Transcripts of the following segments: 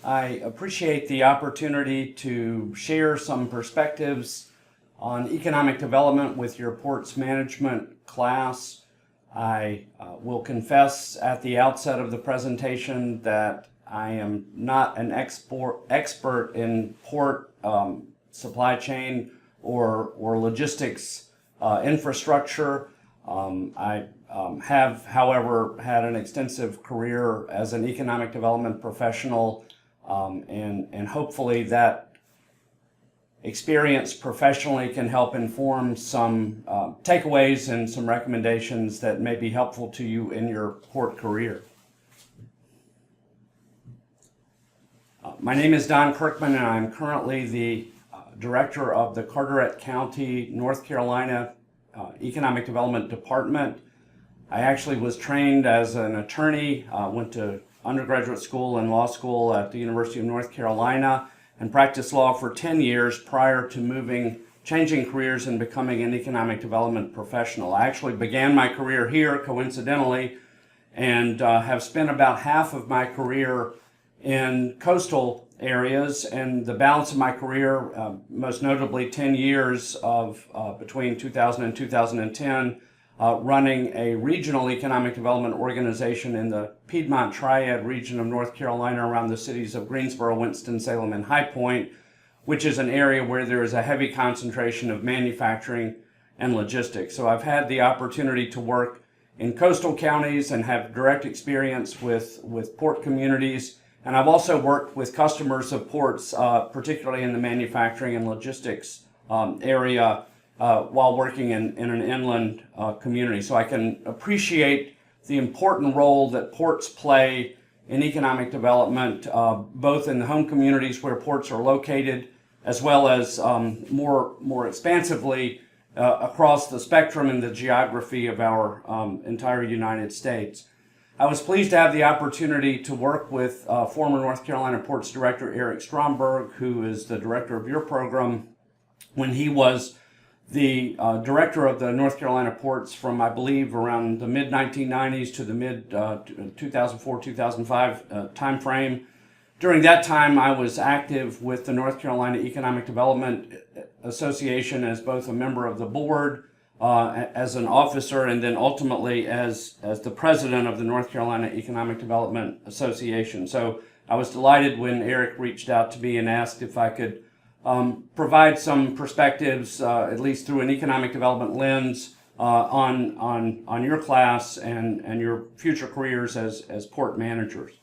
I appreciate the opportunity to share some perspectives on economic development with your ports management class. I will confess at the outset of the presentation that I am not an expert in port supply chain or logistics infrastructure. I have, however, had an extensive career as an economic development professional, and hopefully that experience professionally can help inform some takeaways and some recommendations that may be helpful to you in your port career. My name is Don Kirkman, and I'm currently the director of the Carteret County, North Carolina Economic Development Department. I actually was trained as an attorney, went to undergraduate school and law school at the University of North Carolina, and practiced law for 10 years prior to changing careers and becoming an economic development professional. I actually began my career here, coincidentally, and have spent about half of my career in coastal areas, and the balance of my career, most notably 10 years of between 2000 and 2010, running a regional economic development organization in the Piedmont Triad region of North Carolina around the cities of Greensboro, Winston-Salem, and High Point, which is an area where there is a heavy concentration of manufacturing and logistics. So I've had the opportunity to work in coastal counties and have direct experience with port communities. And I've also worked with customers of ports, particularly in the manufacturing and logistics area, while working in an inland community. So I can appreciate the important role that ports play in economic development, both in the home communities where ports are located, as well as more expansively across the spectrum and the geography of our entire United States. I was pleased to have the opportunity to work with former North Carolina Ports Director Eric Stromberg, who is the director of your program, when he was the director of the North Carolina ports from, I believe, around the mid-1990s to the mid-2004-2005 time frame. During that time, I was active with the North Carolina Economic Development Association as both a member of the board, as an officer, and then ultimately as the president of the North Carolina Economic Development Association. So I was delighted when Eric reached out to me and asked if I could provide some perspectives, at least through an economic development lens, on your class and your future careers as port managers.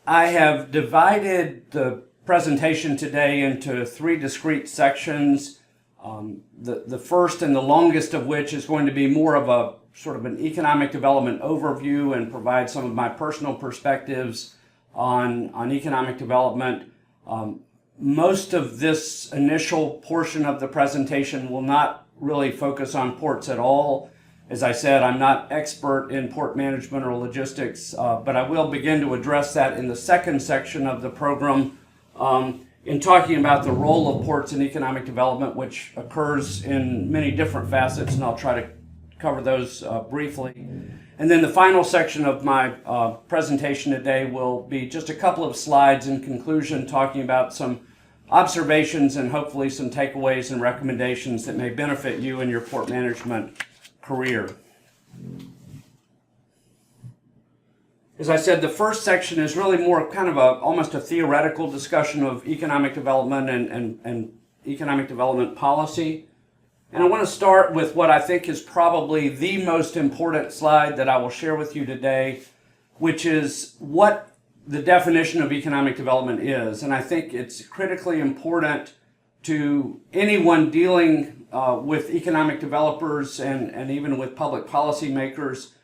I have divided the presentation today into three discrete sections. The first and the longest of which is going to be more of a sort of an economic development overview and provide some of my personal perspectives on economic development. Most of this initial portion of the presentation will not really focus on ports at all. As I said, I'm not expert in port management or logistics, but I will begin to address that in the second section of the program in talking about the role of ports in economic development, which occurs in many different facets, and I'll try to cover those briefly. And then the final section of my presentation today will be just a couple of slides in conclusion, talking about some observations and hopefully some takeaways and recommendations that may benefit you in your port management career. As I said, the first section is really more kind of almost a theoretical discussion of economic development and economic development policy. And I want to start with what I think is probably the most important slide that I will share with you today, which is what the definition of economic development is. And I think it's critically important to anyone dealing with economic developers and even with public policy makers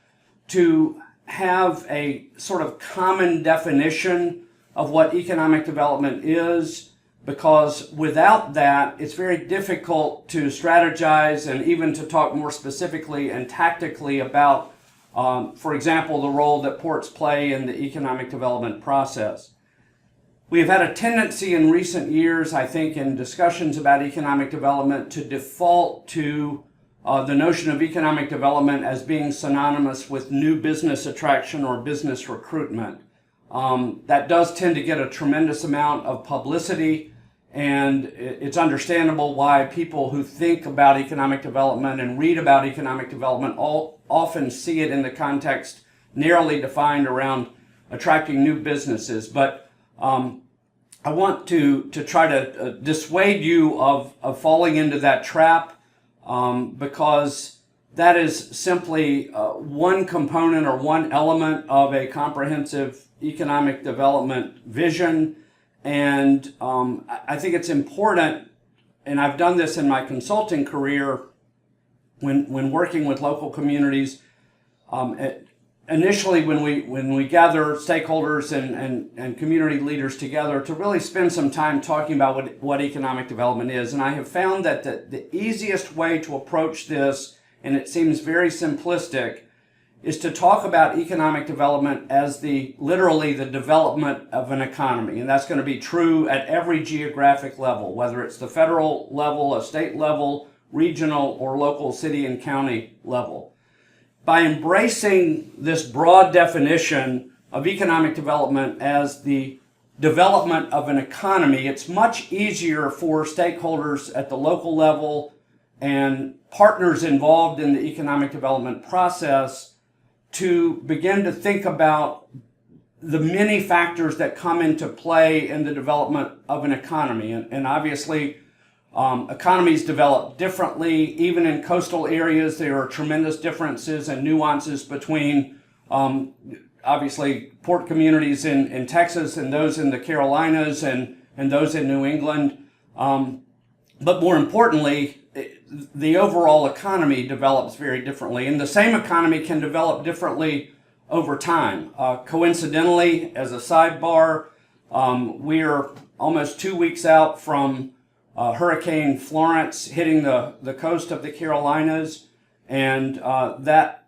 to have a sort of common definition of what economic development is, because without that, it's very difficult to strategize and even to talk more specifically and tactically about, for example, the role that ports play in the economic development process. We have had a tendency in recent years, I think, in discussions about economic development to default to the notion of economic development as being synonymous with new business attraction or business recruitment. That does tend to get a tremendous amount of publicity, and it's understandable why people who think about economic development and read about economic development often see it in the context narrowly defined around attracting new businesses. But I want to try to dissuade you of falling into that trap, because that is simply one component or one element of a comprehensive economic development vision. And I think it's important, and I've done this in my consulting career when working with local communities. Initially, when we gather stakeholders and community leaders together to really spend some time talking about what economic development is. And I have found that the easiest way to approach this, and it seems very simplistic, is to talk about economic development as literally the development of an economy. And that's going to be true at every geographic level, whether it's the federal level, a state level, regional, or local city and county level. By embracing this broad definition of economic development as the development of an economy, it's much easier for stakeholders at the local level and partners involved in the economic development process to begin to think about the many factors that come into play in the development of an economy. And obviously, economies develop differently. Even in coastal areas, there are tremendous differences and nuances between, obviously, port communities in Texas and those in the Carolinas and those in New England. But more importantly, the overall economy develops very differently. And the same economy can develop differently over time. Coincidentally, as a sidebar, we are almost 2 weeks out from Hurricane Florence hitting the coast of the Carolinas, and that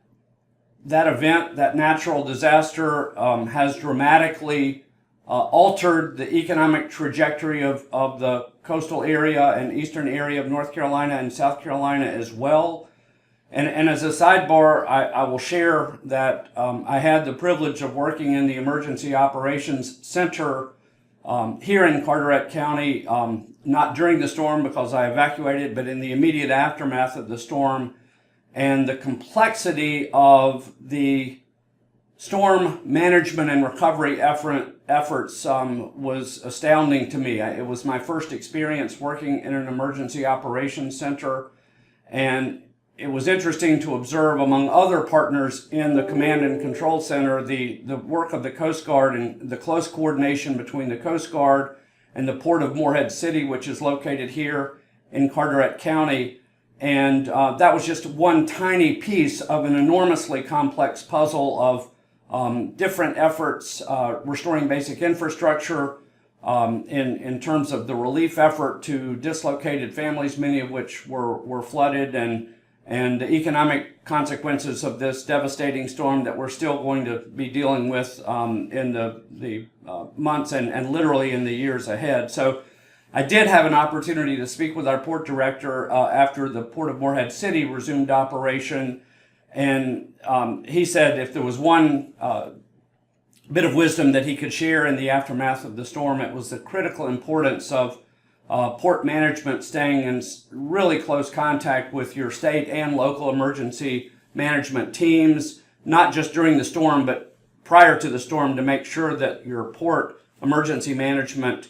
event, that natural disaster, has dramatically altered the economic trajectory of the coastal area and eastern area of North Carolina and South Carolina as well. And as a sidebar, I will share that I had the privilege of working in the Emergency Operations Center here in Carteret County, not during the storm because I evacuated, but in the immediate aftermath of the storm. And the complexity of the storm management and recovery efforts was astounding to me. It was my first experience working in an emergency operations center, and it was interesting to observe, among other partners in the command and control center, the work of the Coast Guard and the close coordination between the Coast Guard and the Port of Morehead City, which is located here in Carteret County. And that was just one tiny piece of an enormously complex puzzle of different efforts, restoring basic infrastructure, in terms of the relief effort to dislocated families, many of which were flooded, and the economic consequences of this devastating storm that we're still going to be dealing with in the months and literally in the years ahead. So I did have an opportunity to speak with our port director after the Port of Morehead City resumed operation, and he said if there was one bit of wisdom that he could share in the aftermath of the storm, it was the critical importance of port management staying in really close contact with your state and local emergency management teams, not just during the storm, but prior to the storm, to make sure that your port emergency management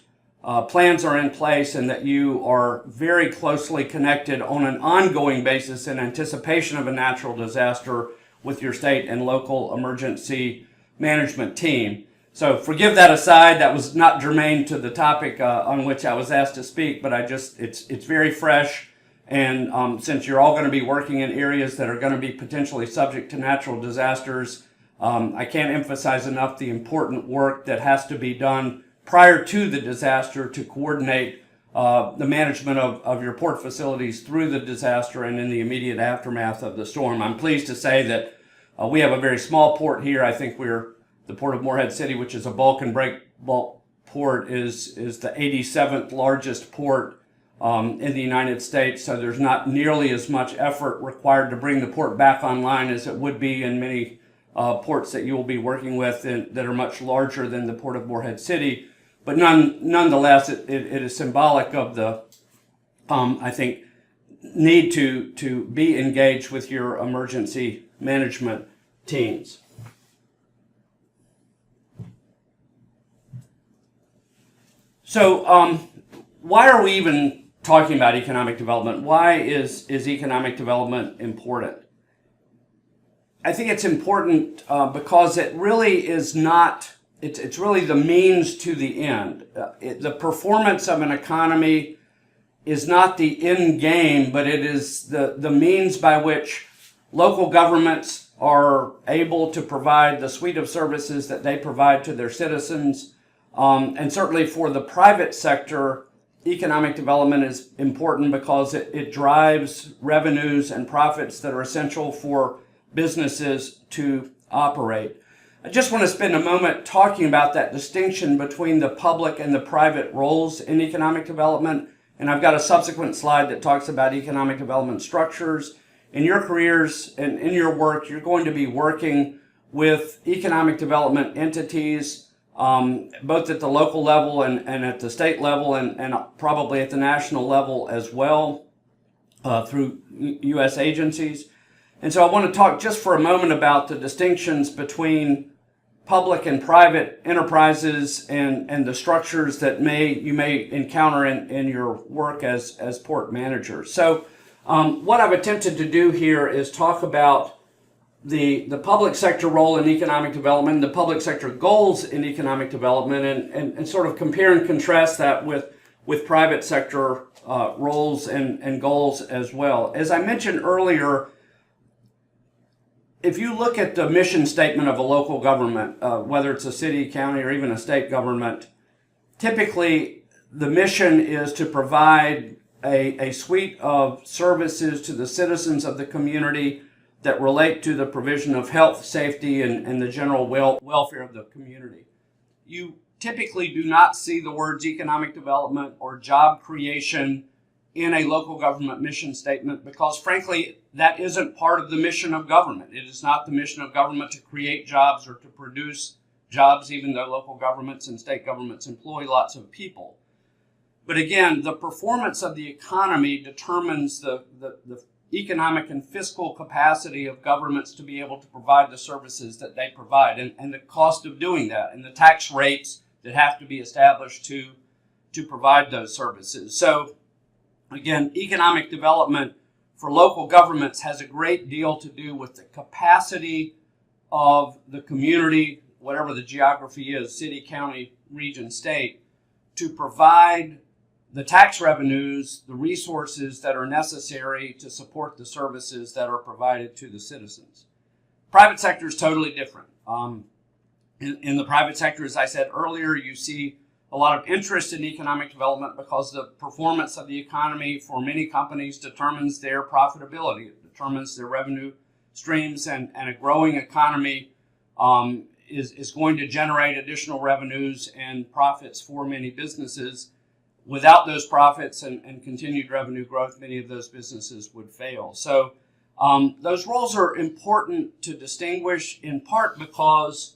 plans are in place and that you are very closely connected on an ongoing basis in anticipation of a natural disaster with your state and local emergency management team. So forgive that aside, that was not germane to the topic on which I was asked to speak, but it's very fresh, and since you're all going to be working in areas that are going to be potentially subject to natural disasters, I can't emphasize enough the important work that has to be done prior to the disaster to coordinate the management of your port facilities through the disaster and in the immediate aftermath of the storm. I'm pleased to say that we have a very small port here. I think the Port of Morehead City, which is a bulk and break bulk port, is the 87th largest port in the United States, so there's not nearly as much effort required to bring the port back online as it would be in many ports that you will be working with that are much larger than the Port of Morehead City. But nonetheless, it is symbolic of the, I think, need to be engaged with your emergency management teams. So why are we even talking about economic development? Why is economic development important? I think it's important because it really is not, it's really the means to the end. The performance of an economy is not the end game, but it is the means by which local governments are able to provide the suite of services that they provide to their citizens. And certainly for the private sector, economic development is important because it drives revenues and profits that are essential for businesses to operate. I just want to spend a moment talking about that distinction between the public and the private roles in economic development. And I've got a subsequent slide that talks about economic development structures. In your careers and in your work, you're going to be working with economic development entities, both at the local level and at the state level and probably at the national level as well, through U.S. agencies. And so I want to talk just for a moment about the distinctions between public and private enterprises and the structures that you may encounter in your work as port managers. So what I've attempted to do here is talk about the public sector role in economic development, the public sector goals in economic development, and sort of compare and contrast that with private sector roles and goals as well. As I mentioned earlier, if you look at the mission statement of a local government, whether it's a city, county, or even a state government, typically the mission is to provide a suite of services to the citizens of the community that relate to the provision of health, safety, and the general welfare of the community. You typically do not see the words economic development or job creation in a local government mission statement because, frankly, that isn't part of the mission of government. It is not the mission of government to create jobs or to produce jobs, even though local governments and state governments employ lots of people. But again, the performance of the economy determines the economic and fiscal capacity of governments to be able to provide the services that they provide and the cost of doing that and the tax rates that have to be established to provide those services. So again, economic development for local governments has a great deal to do with the capacity of the community, whatever the geography is, city, county, region, state, to provide the tax revenues, the resources that are necessary to support the services that are provided to the citizens. Private sector is totally different. In the private sector, as I said earlier, you see a lot of interest in economic development because the performance of the economy for many companies determines their profitability. It determines their revenue streams, and a growing economy is going to generate additional revenues and profits for many businesses. Without those profits and continued revenue growth, many of those businesses would fail. So those roles are important to distinguish, in part because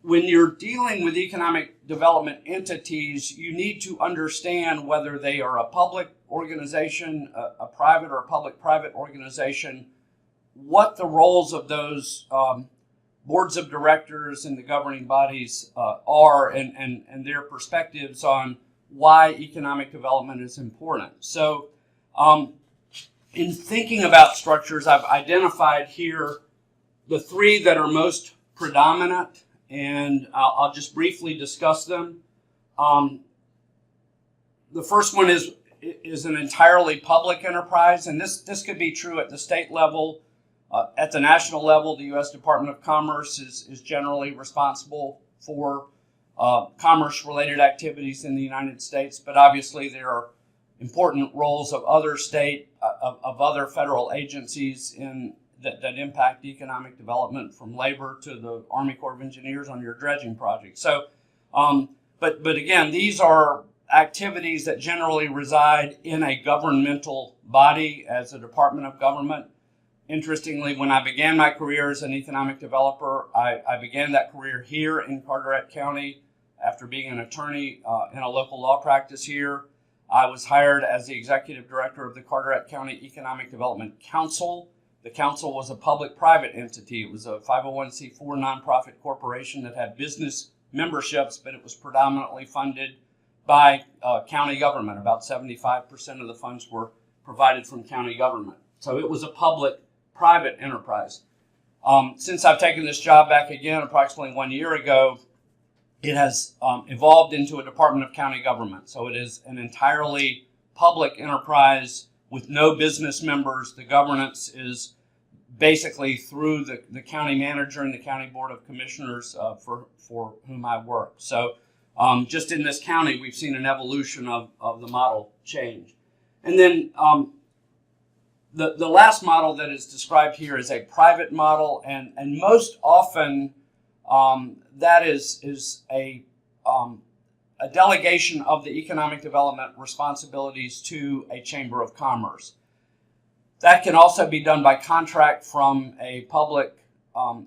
when you're dealing with economic development entities, you need to understand whether they are a public organization, a private or a public-private organization, what the roles of those boards of directors and the governing bodies are and their perspectives on why economic development is important. So in thinking about structures, I've identified here the three that are most predominant, and I'll just briefly discuss them. The first one is an entirely public enterprise, and this could be true at the state level. At the national level, the U.S. Department of Commerce is generally responsible for commerce-related activities in the United States, but obviously there are important roles of other of other federal agencies that impact economic development, from labor to the Army Corps of Engineers on your dredging project. So, but again, these are activities that generally reside in a governmental body as a department of government. Interestingly, when I began my career as an economic developer, I began that career here in Carteret County after being an attorney in a local law practice here. I was hired as the executive director of the Carteret County Economic Development Council. The council was a public-private entity. It was a 501c4 nonprofit corporation that had business memberships, but it was predominantly funded by county government. About 75% of the funds were provided from county government. So it was a public-private enterprise. Since I've taken this job back again approximately 1 year ago, it has evolved into a department of county government. So it is an entirely public enterprise with no business members. The governance is basically through the county manager and the county board of commissioners for whom I work. So just in this county, we've seen an evolution of the model change. And then the last model that is described here is a private model, and most often that is a delegation of the economic development responsibilities to a chamber of commerce. That can also be done by contract from a public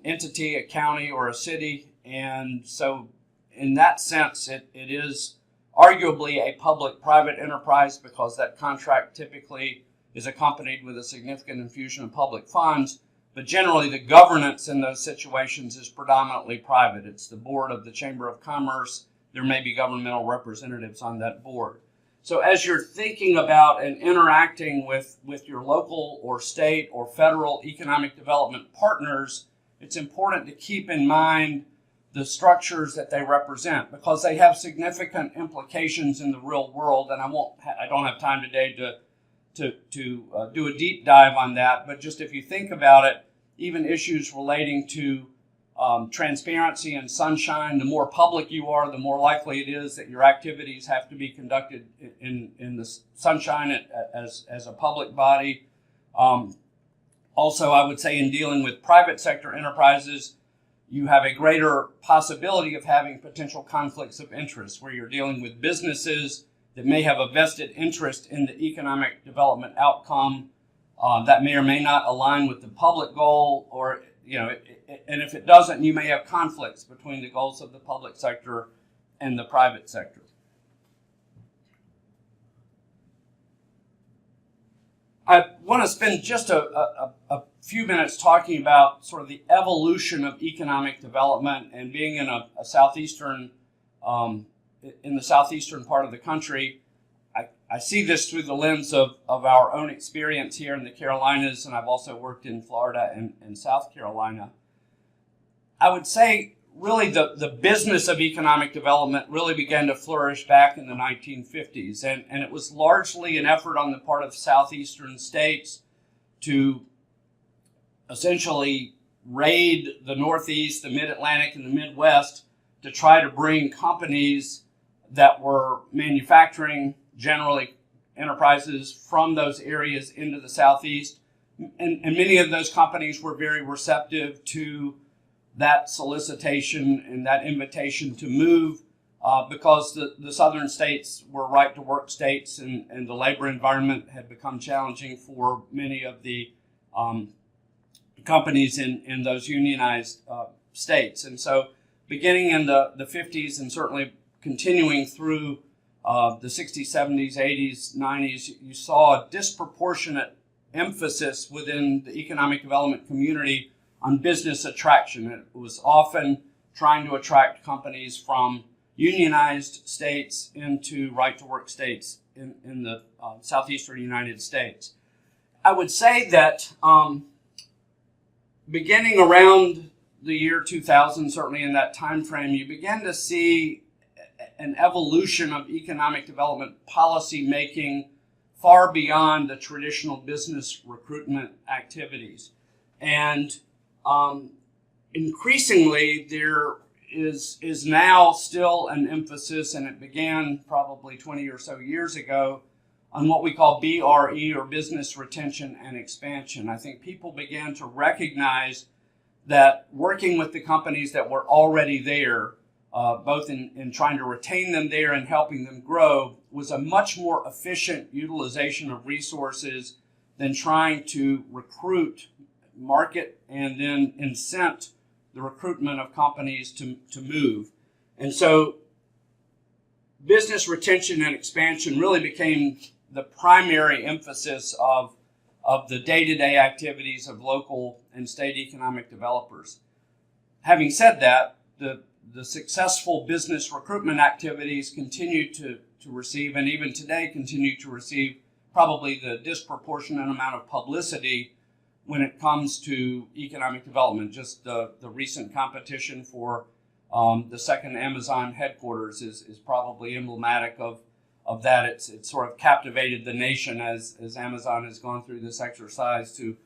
entity, a county, or a city. And so in that sense, it is arguably a public-private enterprise because that contract typically is accompanied with a significant infusion of public funds. But generally, the governance in those situations is predominantly private. It's the board of the Chamber of Commerce. There may be governmental representatives on that board. So as you're thinking about and interacting with your local or state or federal economic development partners, it's important to keep in mind the structures that they represent because they have significant implications in the real world. And I don't have time today to do a deep dive on that. But just if you think about it, even issues relating to transparency and sunshine, the more public you are, the more likely it is that your activities have to be conducted in the sunshine as a public body. Also, I would say in dealing with private sector enterprises, you have a greater possibility of having potential conflicts of interest where you're dealing with businesses that may have a vested interest in the economic development outcome that may or may not align with the public goal, or and if it doesn't, you may have conflicts between the goals of the public sector and the private sector. I want to spend just a few minutes talking about sort of the evolution of economic development and being in a southeastern, in the southeastern part of the country. I see this through the lens of our own experience here in the Carolinas, and I've also worked in Florida and South Carolina. I would say really the business of economic development really began to flourish back in the 1950s, and it was largely an effort on the part of southeastern states to essentially raid the Northeast, the Mid-Atlantic, and the Midwest to try to bring companies that were manufacturing, generally enterprises from those areas into the Southeast. And many of those companies were very receptive to that solicitation and that invitation to move because the southern states were right-to-work states and the labor environment had become challenging for many of the companies in those unionized states. And so beginning in the 50s and certainly continuing through the 60s, 70s, 80s, 90s, you saw a disproportionate emphasis within the economic development community on business attraction. It was often trying to attract companies from unionized states into right-to-work states in the southeastern United States. I would say that beginning around the year 2000, certainly in that time frame, you began to see an evolution of economic development policy making far beyond the traditional business recruitment activities. And increasingly, there is now still an emphasis, and it began probably 20 or so years ago, on what we call BRE, or business retention and expansion. I think people began to recognize that working with the companies that were already there both in trying to retain them there and helping them grow, was a much more efficient utilization of resources than trying to recruit, market, and then incent the recruitment of companies to move. And so business retention and expansion really became the primary emphasis of the day-to-day activities of local and state economic developers. Having said that, the successful business recruitment activities continue to receive, and even today continue to receive, probably the disproportionate amount of publicity when it comes to economic development. Just the recent competition for the second Amazon headquarters is probably emblematic of that. It's sort of captivated the nation as Amazon has gone through this exercise to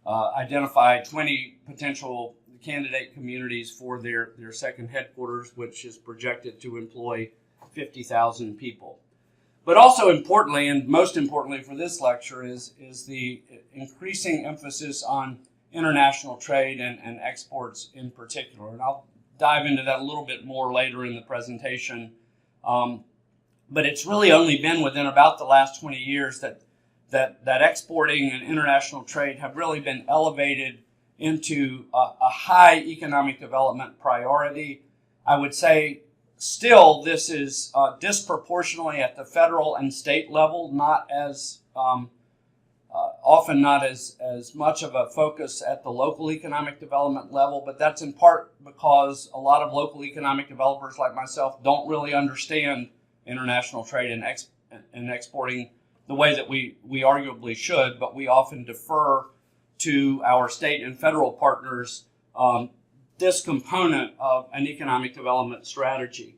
identify 20 potential candidate communities for their second headquarters, which is projected to employ 50,000 people. But also importantly, and most importantly for this lecture, is the increasing emphasis on international trade and exports in particular. And I'll dive into that a little bit more later in the presentation. But it's really only been within about the last 20 years that exporting and international trade have really been elevated into a high economic development priority. I would say still this is disproportionately at the federal and state level, not as often not as much of a focus at the local economic development level, but that's in part because a lot of local economic developers like myself don't really understand international trade and exporting the way that we arguably should, but we often defer to our state and federal partners this component of an economic development strategy.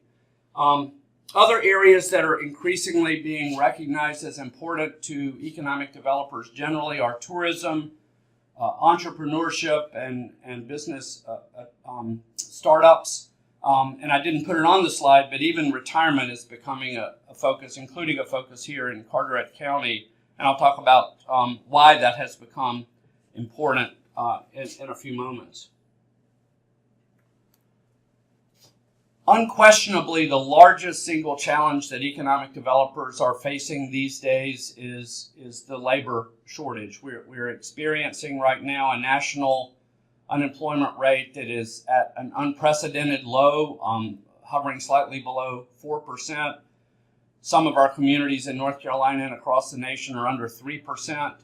Other areas that are increasingly being recognized as important to economic developers generally are tourism, entrepreneurship, and business startups. And I didn't put it on the slide, but even retirement is becoming a focus, including a focus here in Carteret County. And I'll talk about why that has become important in a few moments. Unquestionably, the largest single challenge that economic developers are facing these days is the labor shortage. We're experiencing right now a national unemployment rate that is at an unprecedented low, hovering slightly below 4%. Some of our communities in North Carolina and across the nation are under 3%.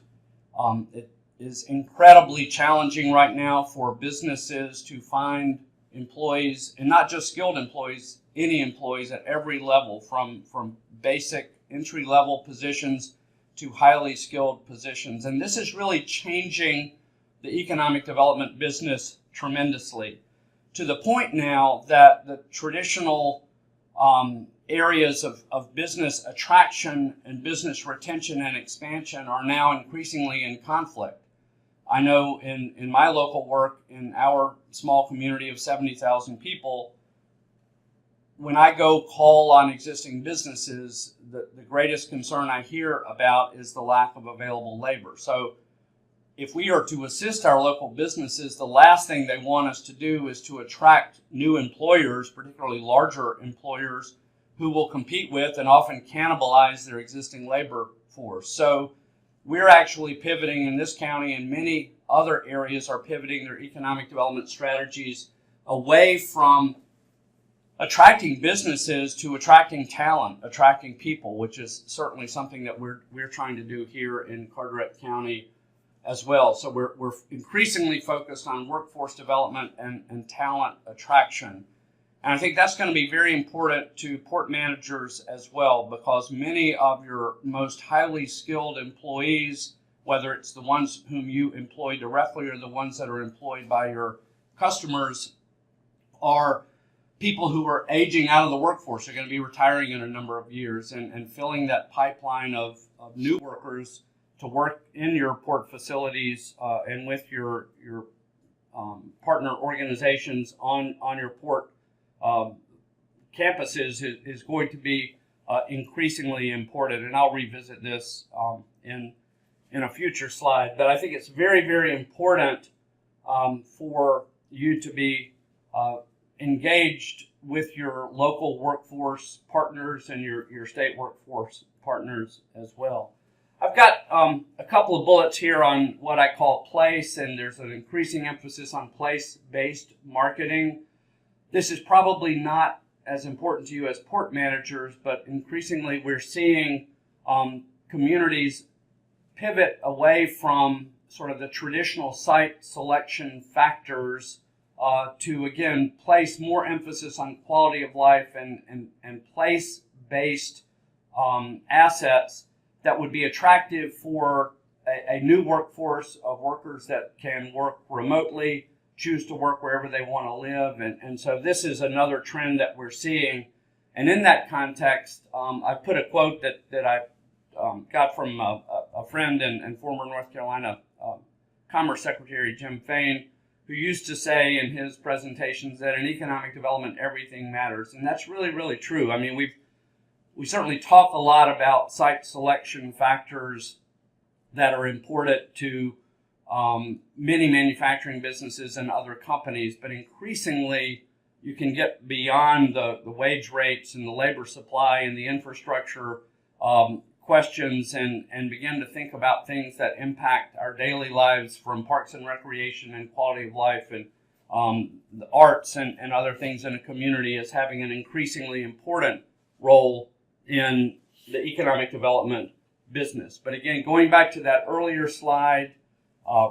It is incredibly challenging right now for businesses to find employees, and not just skilled employees, any employees at every level, from basic entry-level positions to highly skilled positions. And this is really changing the economic development business tremendously, to the point now that the traditional areas of business attraction and business retention and expansion are now increasingly in conflict. I know in my local work, in our small community of 70,000 people, when I go call on existing businesses, the greatest concern I hear about is the lack of available labor. So if we are to assist our local businesses, the last thing they want us to do is to attract new employers, particularly larger employers, who will compete with and often cannibalize their existing labor force. So we're actually pivoting in this county, and many other areas are pivoting their economic development strategies away from attracting businesses to attracting talent, attracting people, which is certainly something that we're trying to do here in Carteret County as well. So we're increasingly focused on workforce development and talent attraction. And I think that's going to be very important to port managers as well, because many of your most highly skilled employees, whether it's the ones whom you employ directly or the ones that are employed by your customers, are people who are aging out of the workforce. They're going to be retiring in a number of years, and filling that pipeline of new workers to work in your port facilities and with your partner organizations on your port campuses is going to be increasingly important. And I'll revisit this in a future slide. But I think it's very, very important for you to be engaged with your local workforce partners and your state workforce partners as well. I've got a couple of bullets here on what I call place, and there's an increasing emphasis on place-based marketing. This is probably not as important to you as port managers, but increasingly we're seeing communities pivot away from sort of the traditional site selection factors to, again, place more emphasis on quality of life and place-based assets that would be attractive for a new workforce of workers that can work remotely, choose to work wherever they want to live. And so this is another trend that we're seeing. And in that context, I put a quote that I got from a friend and former North Carolina Commerce Secretary Jim Fain, who used to say in his presentations that in economic development, everything matters. And that's really, really true. I mean, we certainly talk a lot about site selection factors that are important to many manufacturing businesses and other companies, but increasingly you can get beyond the wage rates and the labor supply and the infrastructure questions and begin to think about things that impact our daily lives, from parks and recreation and quality of life and the arts and other things in a community, as having an increasingly important role in the economic development business. But again, going back to that earlier slide,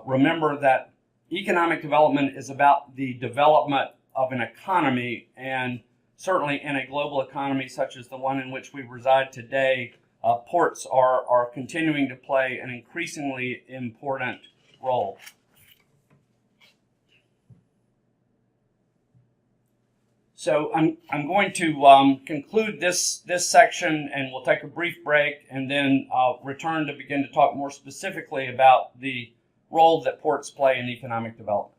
remember that economic development is about the development of an economy, and certainly in a global economy such as the one in which we reside today, ports are continuing to play an increasingly important role. So I'm going to conclude this section, and we'll take a brief break and then return to begin to talk more specifically about the role that ports play in economic development.